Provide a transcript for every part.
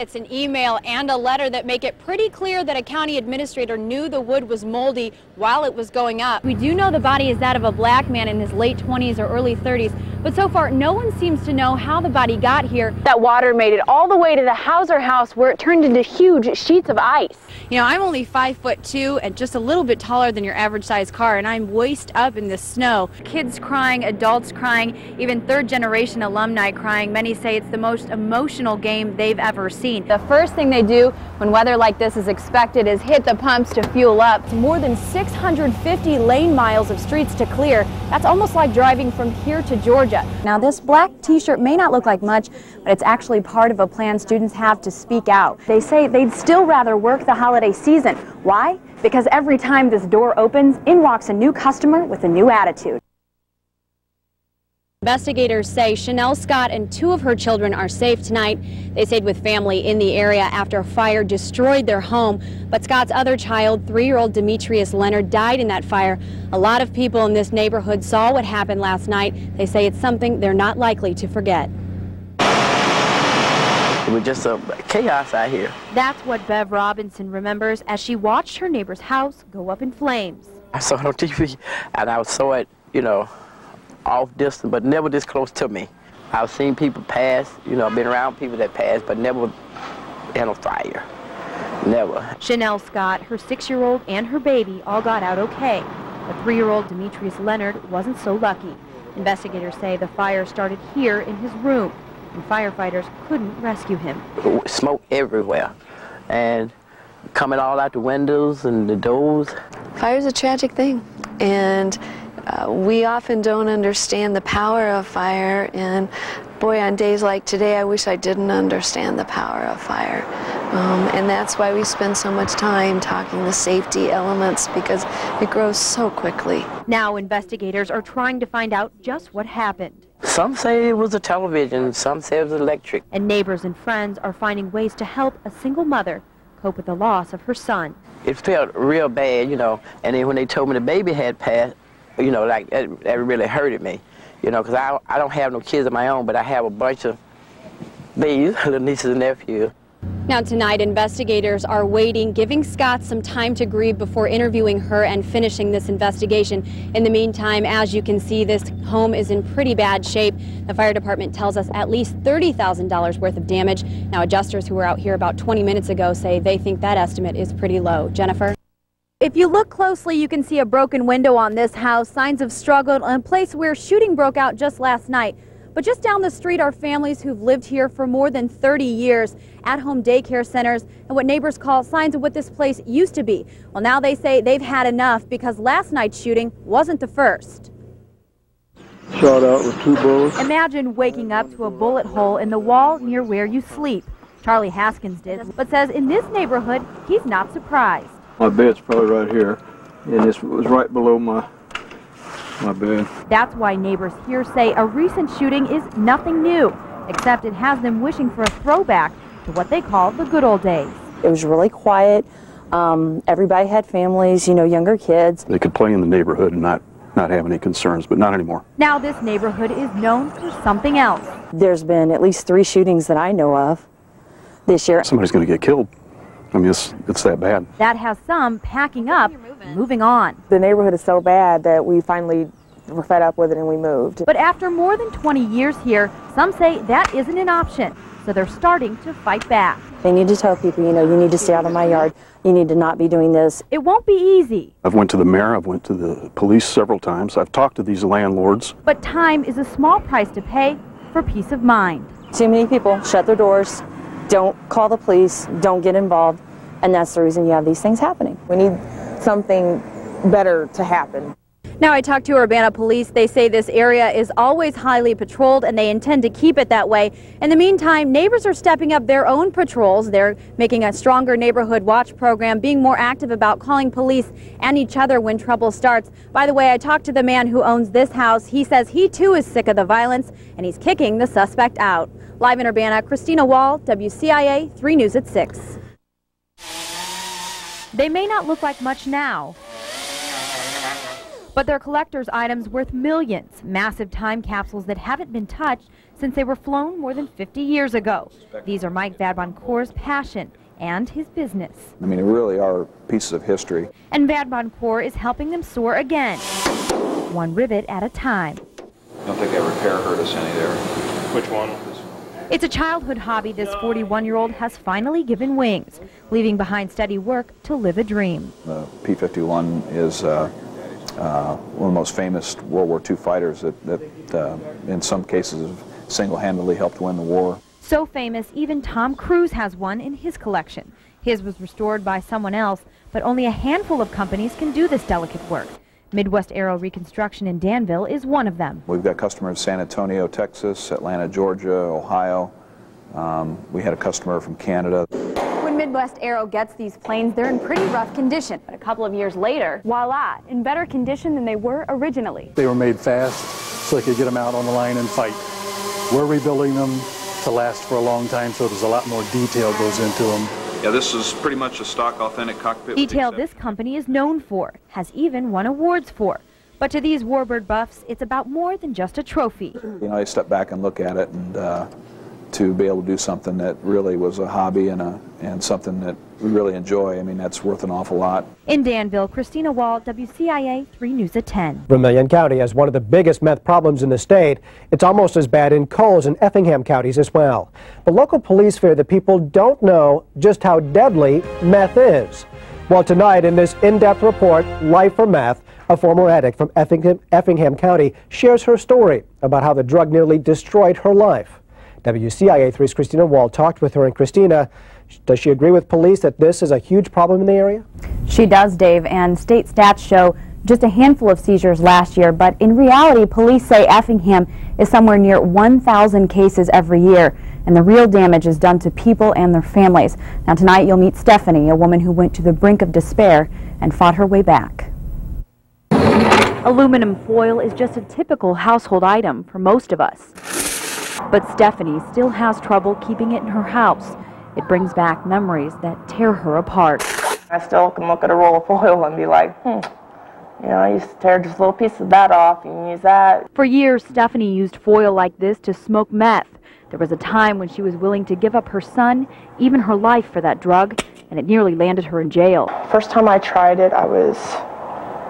It's an email and a letter that make it pretty clear that a county administrator knew the wood was moldy while it was going up. We do know the body is that of a black man in his late 20s or early 30s, but so far no one seems to know how the body got here. That water made it all the way to the Hauser house where it turned into huge sheets of ice. You know, I'm only 5'2" and just a little bit taller than your average size car, and I'm waist up in the snow. Kids crying, adults crying, even third-generation alumni crying. Many say it's the most emotional game they've ever seen. The first thing they do when weather like this is expected is hit the pumps to fuel up. More than 650 lane miles of streets to clear. That's almost like driving from here to Georgia. Now, this black t-shirt may not look like much, but it's actually part of a plan students have to speak out. They say they'd still rather work the holiday season. Why? Because every time this door opens, in walks a new customer with a new attitude. Investigators say Chanel Scott and 2 of her children are safe tonight. They stayed with family in the area after a fire destroyed their home. But Scott's other child, 3-year-old Demetrius Leonard, died in that fire. A lot of people in this neighborhood saw what happened last night. They say it's something they're not likely to forget. It was just a chaos out here. That's what Bev Robinson remembers as she watched her neighbor's house go up in flames. I saw it on TV, and I saw it, you know, off distance, but never this close to me. I've seen people pass, you know, been around people that passed, but never in a fire. Never. Chanel Scott, her 6-year-old, and her baby all got out okay. But 3-year-old Demetrius Leonard wasn't so lucky. Investigators say the fire started here in his room, and firefighters couldn't rescue him. Smoke everywhere, and coming all out the windows and the doors. Fire's a tragic thing, and we often don't understand the power of fire, and boy, on days like today, I wish I didn't understand the power of fire. And that's why we spend so much time talking the safety elements, because it grows so quickly. Now investigators are trying to find out just what happened. Some say it was a television, some say it was electric. And neighbors and friends are finding ways to help a single mother cope with the loss of her son. It felt real bad, you know, and then when they told me the baby had passed, you know, like that really hurted me, you know, because I don't have no kids of my own, but I have a bunch of babies, little nieces and nephews. Now tonight, investigators are waiting, giving Scott some time to grieve before interviewing her and finishing this investigation. In the meantime, as you can see, this home is in pretty bad shape. The fire department tells us at least $30,000 worth of damage. Now, adjusters who were out here about 20 minutes ago say they think that estimate is pretty low. Jennifer? If you look closely, you can see a broken window on this house, signs of struggle, and a place where shooting broke out just last night. But just down the street are families who've lived here for more than 30 years, at-home daycare centers, and what neighbors call signs of what this place used to be. Well, now they say they've had enough because last night's shooting wasn't the first. Shot out with 2 bullets. Imagine waking up to a bullet hole in the wall near where you sleep. Charlie Haskins did, but says in this neighborhood, he's not surprised. My bed's probably right here, and this was right below my bed. That's why neighbors here say a recent shooting is nothing new, except it has them wishing for a throwback to what they call the good old days. It was really quiet. Everybody had families, you know, younger kids. They could play in the neighborhood and not have any concerns, but not anymore. Now this neighborhood is known for something else. There's been at least 3 shootings that I know of this year. Somebody's going to get killed. I mean, it's that bad. That has some packing up, moving on. The neighborhood is so bad that we finally were fed up with it and we moved. But after more than 20 years here, some say that isn't an option, so they're starting to fight back. They need to tell people, you know, you need to stay out of my yard. You need to not be doing this. It won't be easy. I've went to the mayor, I've went to the police several times. I've talked to these landlords. But time is a small price to pay for peace of mind. Too many people shut their doors, don't call the police, don't get involved, and that's the reason you have these things happening. We need something better to happen. Now I talked to Urbana Police. They say this area is always highly patrolled and they intend to keep it that way. In the meantime, neighbors are stepping up their own patrols. They're making a stronger neighborhood watch program, being more active about calling police and each other when trouble starts. By the way, I talked to the man who owns this house. He says he too is sick of the violence and he's kicking the suspect out. Live in Urbana, Christina Wall, WCIA 3 News at 6. They may not look like much now, But they're collector's items worth millions, massive time capsules that haven't been touched since they were flown more than 50 years ago. These are Mike Vadboncourt's passion and his business. I mean, they really are pieces of history. And Vadboncourt is helping them soar again, one rivet at a time. I don't think that repair hurt us any there. Which one? It's a childhood hobby this 41-year-old has finally given wings, leaving behind steady work to live a dream. The P-51 is one of the most famous World War II fighters that in some cases have single-handedly helped win the war. So famous, even Tom Cruise has one in his collection. His was restored by someone else, but only a handful of companies can do this delicate work. Midwest Aero Reconstruction in Danville is one of them. We've got customers in San Antonio, Texas, Atlanta, Georgia, Ohio. We had a customer from Canada. When Midwest Aero gets these planes, they're in pretty rough condition. But a couple of years later, voila, in better condition than they were originally. They were made fast so they could get them out on the line and fight. We're rebuilding them to last for a long time, so there's a lot more detail goes into them. Yeah, this is pretty much a stock, authentic cockpit. Detail this company is known for, has even won awards for. But to these warbird buffs, it's about more than just a trophy. You know, I step back and look at it, and to be able to do something that really was a hobby and something that we really enjoy, I mean, that's worth an awful lot. In Danville, Christina Wall, WCIA 3 News at 10. Vermilion County has one of the biggest meth problems in the state. It's almost as bad in Coles and Effingham counties as well. But local police fear that people don't know just how deadly meth is. Well, tonight in this in-depth report, Life for Meth, a former addict from Effingham County shares her story about how the drug nearly destroyed her life. WCIA 3's Christina Wall talked with her, and Christina, does she agree with police that this is a huge problem in the area? She does, Dave, and state stats show just a handful of seizures last year, but in reality, police say Effingham is somewhere near 1,000 cases every year, and the real damage is done to people and their families. Now tonight you'll meet Stephanie, a woman who went to the brink of despair and fought her way back. Aluminum foil is just a typical household item for most of us. But Stephanie still has trouble keeping it in her house. It brings back memories that tear her apart. I still can look at a roll of foil and be like, you know, I used to tear just a little piece of that off and use that. For years, Stephanie used foil like this to smoke meth. There was a time when she was willing to give up her son, even her life, for that drug, and it nearly landed her in jail. First time I tried it, I was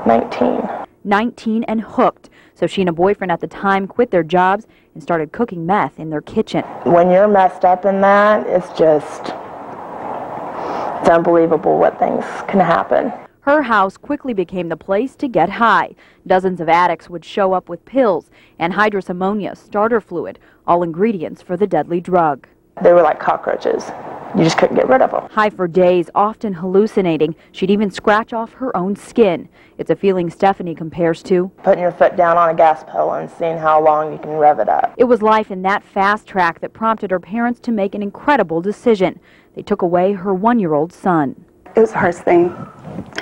19. 19 and hooked. So she and a boyfriend at the time quit their jobs and started cooking meth in their kitchen. When you're messed up in that, it's unbelievable what things can happen. Her house quickly became the place to get high. Dozens of addicts would show up with pills, anhydrous ammonia, starter fluid, all ingredients for the deadly drug. They were like cockroaches. You just couldn't get rid of them. High for days, often hallucinating. She'd even scratch off her own skin. It's a feeling Stephanie compares to putting your foot down on a gas pedal and seeing how long you can rev it up. It was life in that fast track that prompted her parents to make an incredible decision. They took away her 1-year-old son. It was the hardest thing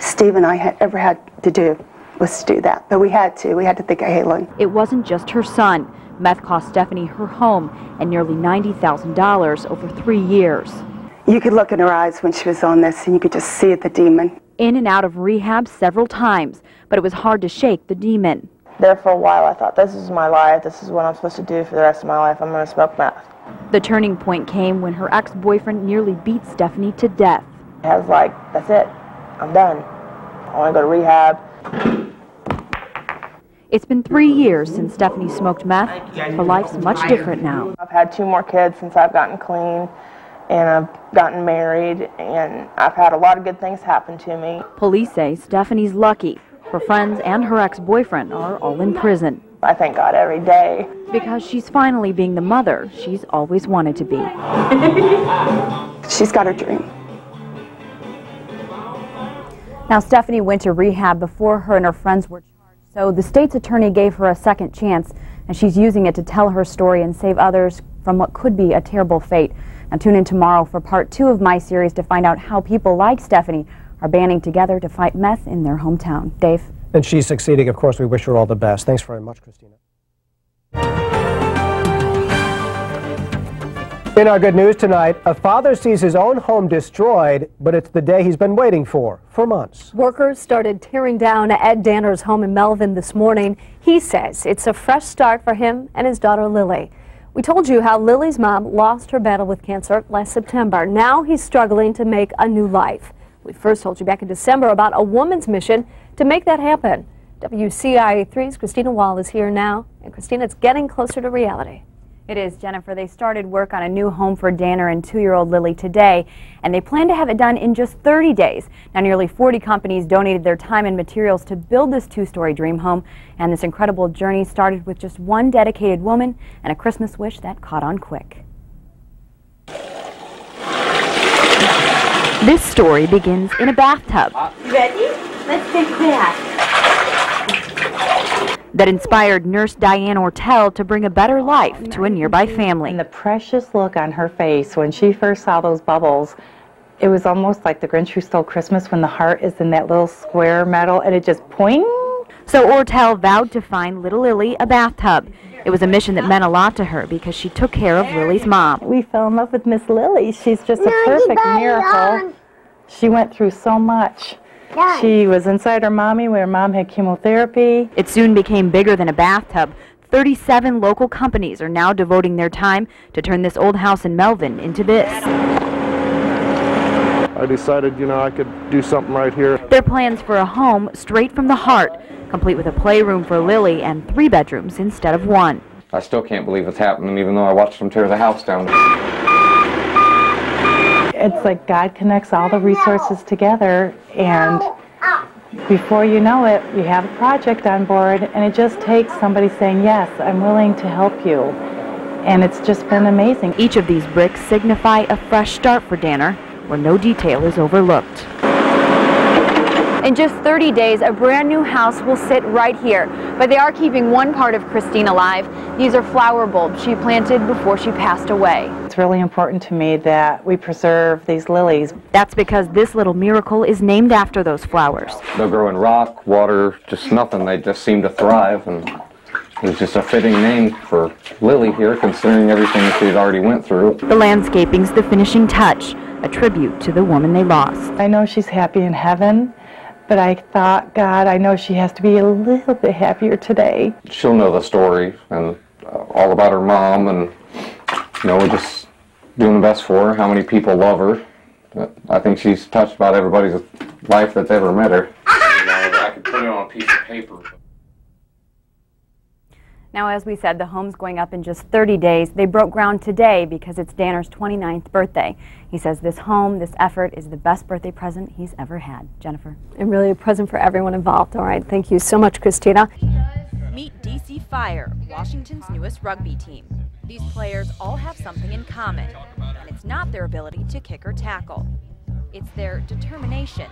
Steve and I had ever had to do, was to do that. But we had to think of Halen. It wasn't just her son. Meth cost Stephanie her home and nearly $90,000 over 3 years. You could look in her eyes when she was on this and you could just see the demon. In and out of rehab several times, but it was hard to shake the demon. There for a while I thought, this is my life, this is what I'm supposed to do for the rest of my life, I'm going to smoke meth. The turning point came when her ex-boyfriend nearly beat Stephanie to death. I was like, that's it, I'm done. I want to go to rehab. It's been 3 years since Stephanie smoked meth. Her life's much different now. I've had 2 more kids since I've gotten clean, and I've gotten married, and I've had a lot of good things happen to me. Police say Stephanie's lucky. Her friends and her ex-boyfriend are all in prison. I thank God every day. Because she's finally being the mother she's always wanted to be. She's got her dream. Now, Stephanie went to rehab before her and her friends were charged, so the state's attorney gave her a second chance, and she's using it to tell her story and save others from what could be a terrible fate. Now, tune in tomorrow for part 2 of my series to find out how people like Stephanie are banding together to fight meth in their hometown. Dave? And she's succeeding. Of course, we wish her all the best. Thanks very much, Christina. In our good news tonight, a father sees his own home destroyed, but it's the day he's been waiting for months. Workers started tearing down Ed Danner's home in Melvin this morning. He says it's a fresh start for him and his daughter Lily. We told you how Lily's mom lost her battle with cancer last September. Now he's struggling to make a new life. We first told you back in December about a woman's mission to make that happen. WCIA-3's Christina is here now. And Christina, it's getting closer to reality. It is, Jennifer. They started work on a new home for Danner and 2-year-old Lily today, and they plan to have it done in just 30 days. Now, nearly 40 companies donated their time and materials to build this 2-story dream home, and this incredible journey started with just one dedicated woman and a Christmas wish that caught on quick. This story begins in a bathtub. Ready? Let's take that. That inspired nurse Diane Ortel to bring a better life to a nearby family. And the precious look on her face when she first saw those bubbles, it was almost like the Grinch Who Stole Christmas when the heart is in that little square metal and it just poing. So Ortel vowed to find little Lily a bathtub. It was a mission that meant a lot to her because she took care of Lily's mom. We fell in love with Miss Lily. She's just a perfect miracle. She went through so much. She was inside her mommy where mom had chemotherapy. It soon became bigger than a bathtub. 37 local companies are now devoting their time to turn this old house in Melvin into this. I decided, I could do something right here. Their plans for a home straight from the heart, complete with a playroom for Lily and 3 bedrooms instead of 1. I still can't believe it's happening, even though I watched them tear the house down. It's like God connects all the resources together, and before you know it, you have a project on board, and it just takes somebody saying, yes, I'm willing to help you. And it's just been amazing. Each of these bricks signify a fresh start for Danner, where no detail is overlooked. In just 30 days, a brand new house will sit right here. But they are keeping one part of Christine alive. These are flower bulbs she planted before she passed away. It's really important to me that we preserve these lilies. That's because this little miracle is named after those flowers. They'll grow in rock, water, just nothing. They just seem to thrive, and it's just a fitting name for Lily here, considering everything that she's already went through. The landscaping's the finishing touch, a tribute to the woman they lost. I know she's happy in heaven. But I thought, God, I know she has to be a little bit happier today. She'll know the story and all about her mom, and we're just doing the best for her. How many people love her? But I think she's touched about everybody's life that's ever met her. I could put it on a piece of paper. Now, as we said, the home's going up in just 30 days. They broke ground today because it's Danner's 29th birthday. He says this home, this effort, is the best birthday present he's ever had. Jennifer. And really a present for everyone involved. All right, thank you so much, Christina. Meet DC Fire, Washington's newest rugby team. These players all have something in common, and it's not their ability to kick or tackle. It's their determination.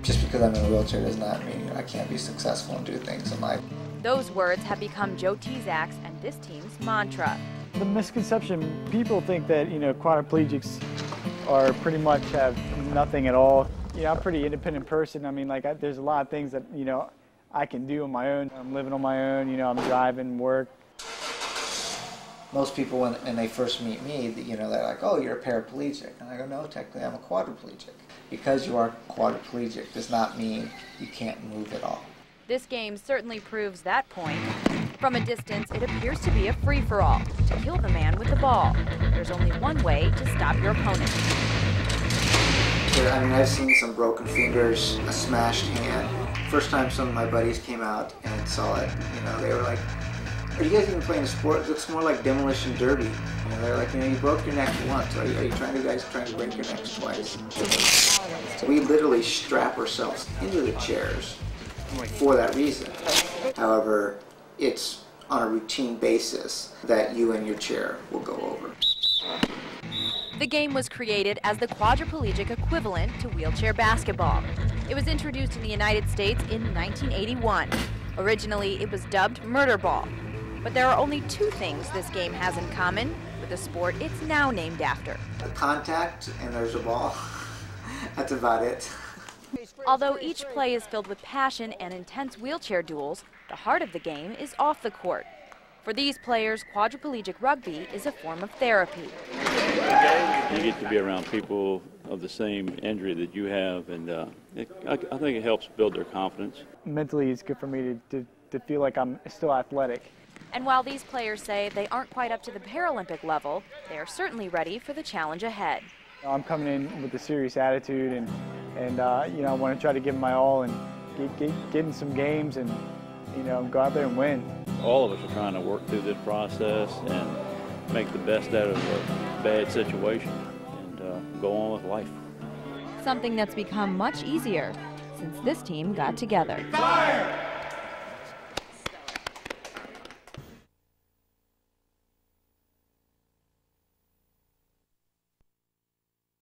Just because I'm in a wheelchair does not mean I can't be successful and do things in life. Those words have become Joe Tezak's and this team's mantra. The misconception, people think that, quadriplegics are pretty much have nothing at all. I'm a pretty independent person. I mean, there's a lot of things that, I can do on my own. I'm living on my own, I'm driving, work. Most people, when they first meet me, they're like, oh, you're a paraplegic. And I go, no, technically I'm a quadriplegic. Because you are quadriplegic does not mean you can't move at all. This game certainly proves that point. From a distance, it appears to be a free-for-all, to kill the man with the ball. There's only one way to stop your opponent. I mean, I've seen some broken fingers, a smashed hand. First time some of my buddies came out and saw it, they were like, are you guys even playing a sport? It looks more like demolition derby. They're like, you broke your neck once. Are you trying to break your neck twice? We literally strap ourselves into the chairs for that reason. However, it's on a routine basis that you and your chair will go over. The game was created as the quadriplegic equivalent to wheelchair basketball. It was introduced in the United States in 1981. Originally, it was dubbed murder ball. But there are only 2 things this game has in common with the sport it's now named after. The contact, and there's a ball. That's about it. Although each play is filled with passion and intense wheelchair duels, the heart of the game is off the court. For these players, quadriplegic rugby is a form of therapy. You get to be around people of the same injury that you have, and I think it helps build their confidence. Mentally, it's good for me to feel like I'm still athletic. And while these players say they aren't quite up to the Paralympic level, they are certainly ready for the challenge ahead. I'm coming in with a serious attitude, and you know, I want to try to give my all and get in some games and, you know, go out there and win. All of us are trying to work through this process and make the best out of a bad situation and go on with life. Something that's become much easier since this team got together. Fire!